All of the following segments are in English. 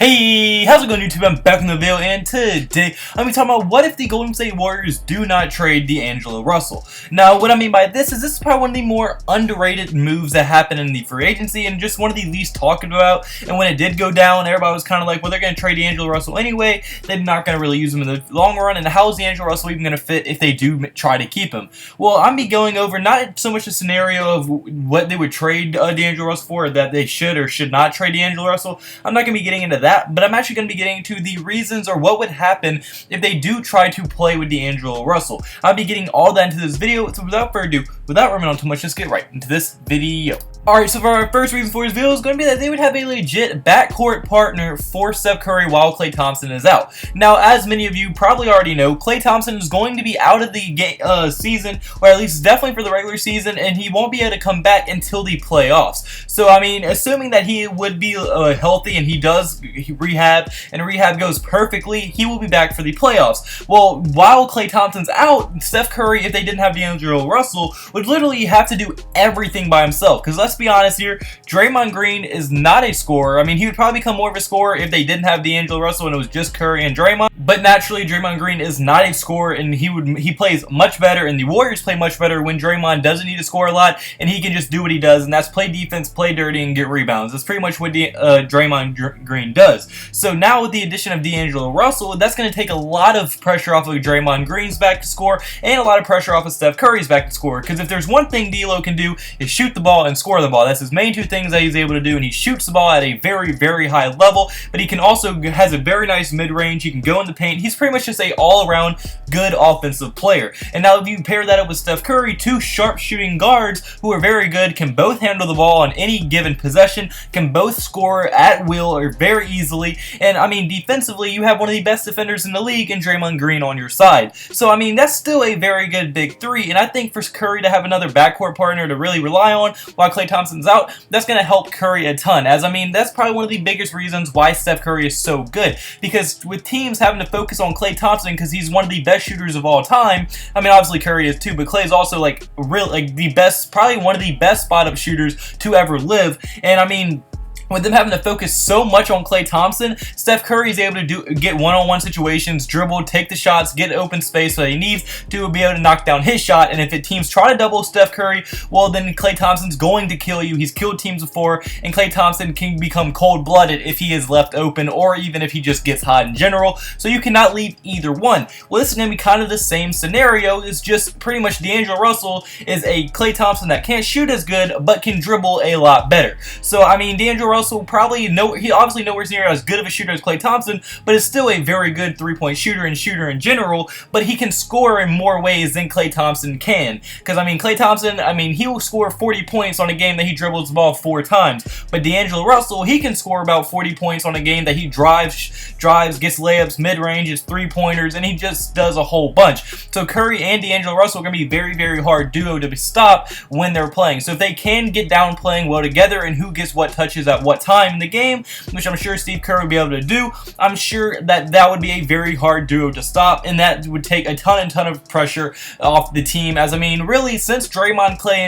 Hey, how's it going, YouTube? I'm back in the video, and today I'm talking about what if the Golden State Warriors do not trade D'Angelo Russell. Now, what I mean by this is probably one of the more underrated moves that happened in the free agency, and just one of the least talked about. And when it did go down, everybody was kind of like, well, they're going to trade D'Angelo Russell anyway. They're not going to really use him in the long run, and how is D'Angelo Russell even going to fit if they do try to keep him? Well, I'm be going over not so much a scenario of what they would trade D'Angelo Russell for, that they should or should not trade D'Angelo Russell. I'm not going to be getting into that, but I'm actually going to be getting to the reasons or what would happen if they do try to play with Dangelo Russell. I'll be getting all that into this video, so without further ado, without running on too much, let's get right into this video. Alright, so for our first reason for this video is going to be that they would have a legit backcourt partner for Steph Curry while Klay Thompson is out. Now, as many of you probably already know, Klay Thompson is going to be out of the season, or at least definitely for the regular season, and he won't be able to come back until the playoffs. So, I mean, assuming that he would be healthy and he does rehab, and rehab goes perfectly, he will be back for the playoffs. Well, while Klay Thompson's out, Steph Curry, if they didn't have D'Angelo Russell, would literally have to do everything by himself. Because let's be honest here, Draymond Green is not a scorer. I mean, he would probably become more of a scorer if they didn't have D'Angelo Russell and it was just Curry and Draymond. But naturally, Draymond Green is not a scorer, and he plays much better, and the Warriors play much better when Draymond doesn't need to score a lot, and he can just do what he does, and that's play defense, play dirty, and get rebounds. That's pretty much what Draymond Green does. So now with the addition of D'Angelo Russell, that's going to take a lot of pressure off of Draymond Green's back to score, and a lot of pressure off of Steph Curry's back to score. Because if there's one thing D'Lo can do, is shoot the ball and score the ball. That's his main two things that he's able to do, and he shoots the ball at a very, very high level, but he can also has a very nice mid-range. He can go in the paint. He's pretty much just a all-around good offensive player. And now if you pair that up with Steph Curry, two sharp-shooting guards who are very good, can both handle the ball on any given possession, can both score at will or very easily, and I mean, defensively, you have one of the best defenders in the league in Draymond Green on your side. So, I mean, that's still a very good big three, and I think for Curry to have another backcourt partner to really rely on while Klay Thompson's out, that's going to help Curry a ton, as I mean, that's probably one of the biggest reasons why Steph Curry is so good, because with teams having to focus on Klay Thompson because he's one of the best shooters of all time, I mean, obviously Curry is too, but Klay is also like the best, probably one of the best spot-up shooters to ever live, and I mean, with them having to focus so much on Klay Thompson, Steph Curry is able to get one-on-one situations, dribble, take the shots, get open space that he needs to be able to knock down his shot. And if the teams try to double Steph Curry, well, then Klay Thompson's going to kill you. He's killed teams before, and Klay Thompson can become cold-blooded if he is left open, or even if he just gets hot in general. So you cannot leave either one. Well, this is going to be kind of the same scenario. It's just pretty much D'Angelo Russell is a Klay Thompson that can't shoot as good, but can dribble a lot better. So, I mean, D'Angelo Russell probably he obviously nowhere near as good of a shooter as Klay Thompson, but is still a very good three-point shooter in general, but he can score in more ways than Klay Thompson can. Because, I mean, Klay Thompson, I mean, he will score 40 points on a game that he dribbles the ball 4 times, but D'Angelo Russell, he can score about 40 points on a game that he drives, gets layups, mid-ranges, three-pointers, and he just does a whole bunch. So Curry and D'Angelo Russell are going to be very, very hard duo to stop when they're playing. So if they can get down playing well together and who gets what touches at what time in the game, which I'm sure Steve Kerr would be able to do, I'm sure that would be a very hard duo to stop, and that would take a ton of pressure off the team. As I mean, really, since Draymond, Klay,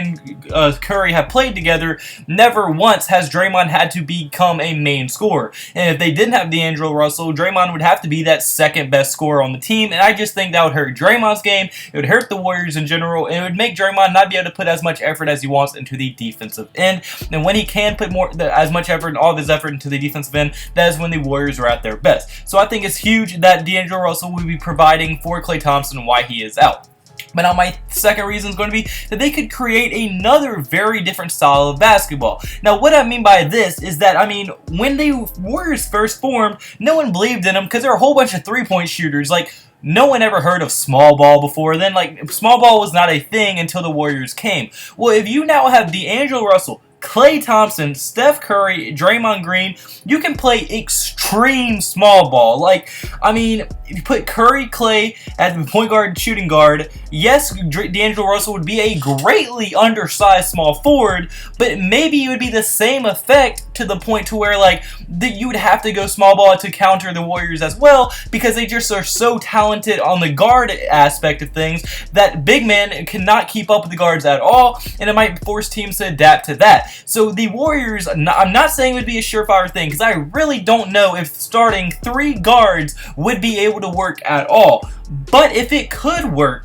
and Curry have played together, never once has Draymond had to become a main scorer. And if they didn't have D'Angelo Russell, Draymond would have to be that second best scorer on the team, and I just think that would hurt Draymond's game, it would hurt the Warriors in general, and it would make Draymond not be able to put as much effort as he wants into the defensive end. And when he can put as much effort and all of his effort into the defensive end, that is when the Warriors are at their best. So I think it's huge that D'Angelo Russell will be providing for Klay Thompson while he is out. But now my second reason is going to be that they could create another very different style of basketball. Now what I mean by this is that, I mean, when the Warriors first formed, no one believed in them because there were a whole bunch of three-point shooters. Like, no one ever heard of small ball before then. Like, small ball was not a thing until the Warriors came. Well, if you now have D'Angelo Russell, Klay Thompson, Steph Curry, Draymond Green, you can play extreme small ball. Like, I mean, if you put Curry, Klay as the point guard, shooting guard, yes, D'Angelo Russell would be a greatly undersized small forward, but maybe it would be the same effect to the point to where, like, you would have to go small ball to counter the Warriors as well, because they just are so talented on the guard aspect of things that big men cannot keep up with the guards at all, and it might force teams to adapt to that. So the Warriors, I'm not saying it would be a surefire thing, because I really don't know know if starting 3 guards would be able to work at all. But if it could work,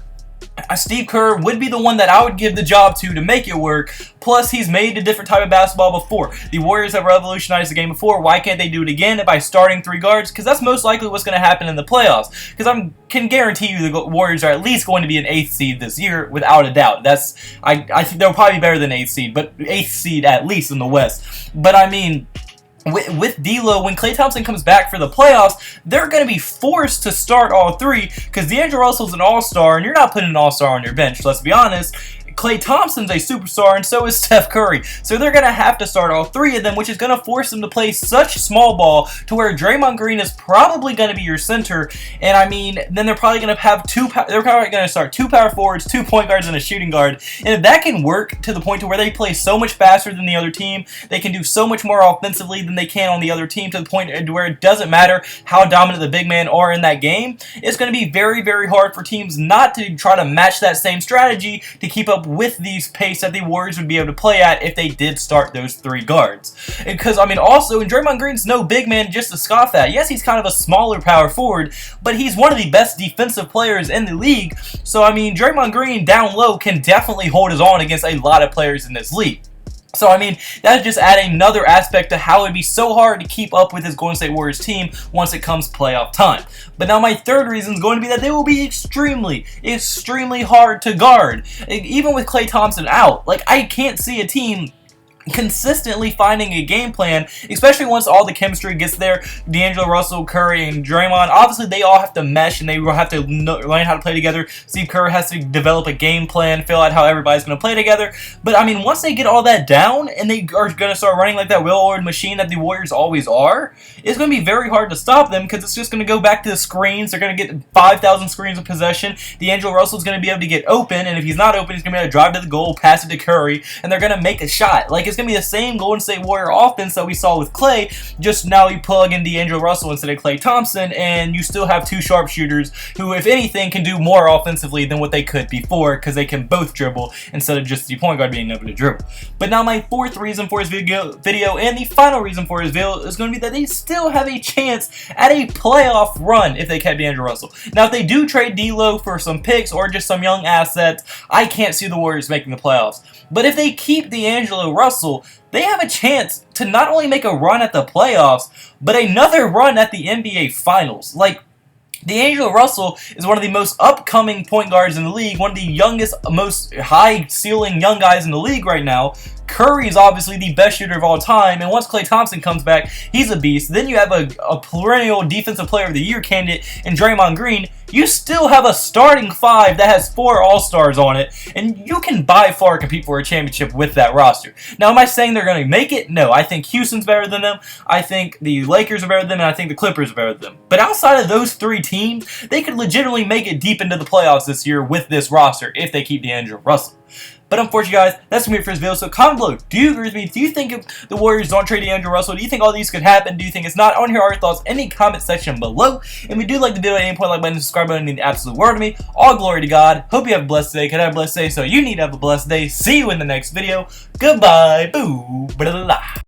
Steve Kerr would be the one that I would give the job to make it work. Plus, he's made a different type of basketball before. The Warriors have revolutionized the game before. Why can't they do it again by starting 3 guards? Because that's most likely what's going to happen in the playoffs. Because I can guarantee you the Warriors are at least going to be an 8th seed this year, without a doubt. I think they'll probably be better than 8th seed, but 8th seed at least in the West. But I mean, with D'Lo, when Klay Thompson comes back for the playoffs, they're going to be forced to start all 3 because Dangelo Russell's an all-star, and you're not putting an all-star on your bench. Let's be honest. Klay Thompson's a superstar, and so is Steph Curry. So they're going to have to start all 3 of them, which is going to force them to play such small ball to where Draymond Green is probably going to be your center. And I mean, then they're probably going to have they're probably going to start 2 power forwards, 2 point guards, and a shooting guard. And if that can work to the point to where they play so much faster than the other team, they can do so much more offensively than they can on the other team, to the point where it doesn't matter how dominant the big men are in that game, it's going to be very, very hard for teams not to try to match that same strategy to keep up with these pace that the Warriors would be able to play at if they did start those 3 guards. Because, I mean, also, and Draymond Green's no big man just to scoff at. Yes, he's kind of a smaller power forward, but he's one of the best defensive players in the league. So, I mean, Draymond Green down low can definitely hold his own against a lot of players in this league. So, I mean, that's just adding another aspect to how it'd be so hard to keep up with this Golden State Warriors team once it comes playoff time. But now my third reason is going to be that they will be extremely, extremely hard to guard. Even with Klay Thompson out, like, I can't see a team consistently finding a game plan, especially once all the chemistry gets there. D'Angelo Russell, Curry, and Draymond, obviously they all have to mesh and they will have to learn how to play together. Steve Kerr has to develop a game plan, fill out how everybody's going to play together. But I mean, once they get all that down and they are going to start running like that well-oiled machine that the Warriors always are, it's going to be very hard to stop them because it's just going to go back to the screens. They're going to get 5,000 screens of possession. D'Angelo Russell's going to be able to get open, and if he's not open, he's going to be able to drive to the goal, pass it to Curry, and they're going to make a shot. Like, it's going to be the same Golden State Warrior offense that we saw with Klay, just now you plug in Dangelo Russell instead of Klay Thompson, and you still have 2 sharpshooters who, if anything, can do more offensively than what they could before because they can both dribble instead of just the point guard being able to dribble. But now my 4th reason for his video and the final reason for his video is going to be that they still have a chance at a playoff run if they kept Dangelo Russell. Now, if they do trade D'Lo for some picks or just some young assets, I can't see the Warriors making the playoffs. But if they keep Dangelo Russell, they have a chance to not only make a run at the playoffs, but another run at the NBA Finals. Like, Dangelo Russell is one of the most upcoming point guards in the league, one of the youngest, most high-ceiling young guys in the league right now. Curry is obviously the best shooter of all time, and once Klay Thompson comes back, he's a beast. Then you have a perennial Defensive Player of the Year candidate in Draymond Green. You still have a starting 5 that has 4 All-Stars on it, and you can by far compete for a championship with that roster. Now, am I saying they're going to make it? No, I think Houston's better than them. I think the Lakers are better than them, and I think the Clippers are better than them. But outside of those 3 teams, they could legitimately make it deep into the playoffs this year with this roster if they keep Dangelo Russell. But unfortunately, guys, that's going to be it for this video. So comment below. Do you agree with me? Do you think if the Warriors don't trade Dangelo Russell, do you think all these could happen? Do you think it's not? I want to hear your thoughts in the comment section below. And if you do like the video at any point, like button, subscribe button mean the absolute world to me. All glory to God. Hope you have a blessed day. Can I have a blessed day? So you need to have a blessed day. See you in the next video. Goodbye. Boo. Blah, blah, blah.